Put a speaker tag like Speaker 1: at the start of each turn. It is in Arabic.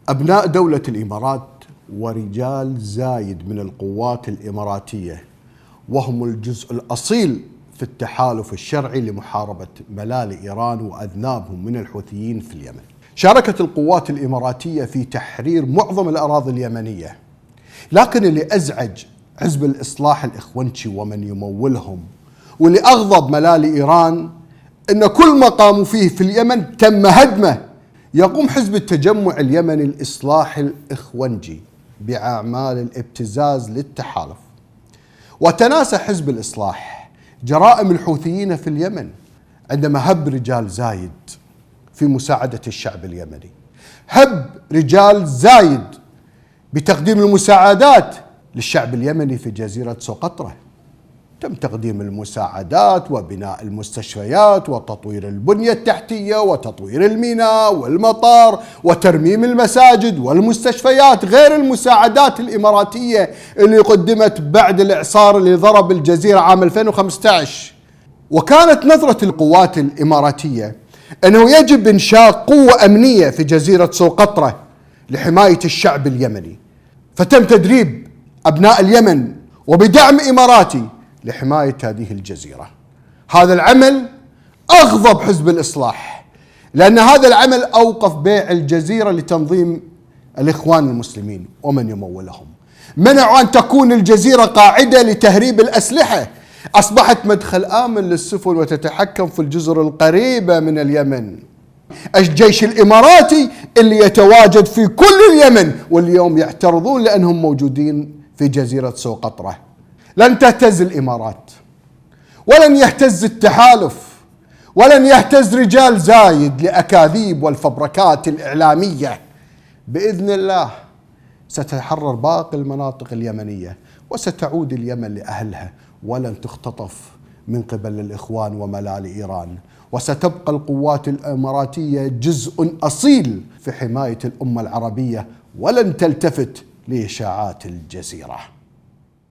Speaker 1: أبناء دولة الإمارات ورجال زايد من القوات الإماراتية، وهم الجزء الأصيل في التحالف الشرعي لمحاربة ملال إيران وأذنابهم من الحوثيين في اليمن. شاركت القوات الإماراتية في تحرير معظم الأراضي اليمنية، لكن اللي أزعج حزب الإصلاح الإخوانشي ومن يمولهم، واللي أغضب ملال إيران، أن كل ما قاموا فيه في اليمن تم هدمه. يقوم حزب التجمع اليمني الإصلاحي الإخوانجي بأعمال الابتزاز للتحالف، وتناسى حزب الإصلاح جرائم الحوثيين في اليمن عندما هب رجال زايد في مساعدة الشعب اليمني. هب رجال زايد بتقديم المساعدات للشعب اليمني في جزيرة سقطرى. تم تقديم المساعدات وبناء المستشفيات وتطوير البنية التحتية وتطوير الميناء والمطار وترميم المساجد والمستشفيات، غير المساعدات الإماراتية اللي قدمت بعد الإعصار اللي ضرب الجزيرة عام 2015. وكانت نظرة القوات الإماراتية أنه يجب إنشاء قوة أمنية في جزيرة سقطرى لحماية الشعب اليمني، فتم تدريب أبناء اليمن وبدعم إماراتي لحماية هذه الجزيرة. هذا العمل أغضب حزب الإصلاح، لأن هذا العمل أوقف بيع الجزيرة لتنظيم الإخوان المسلمين ومن يمولهم. منعوا أن تكون الجزيرة قاعدة لتهريب الأسلحة، أصبحت مدخل آمن للسفن وتتحكم في الجزر القريبة من اليمن. الجيش الإماراتي اللي يتواجد في كل اليمن واليوم يعترضون لأنهم موجودين في جزيرة سقطرى. لن تهتز الإمارات، ولن يهتز التحالف، ولن يهتز رجال زايد لأكاذيب والفبركات الإعلامية. بإذن الله ستتحرر باقي المناطق اليمنية وستعود اليمن لأهلها، ولن تختطف من قبل الإخوان وملال إيران، وستبقى القوات الإماراتية جزء أصيل في حماية الأمة العربية، ولن تلتفت لإشاعات الجزيرة.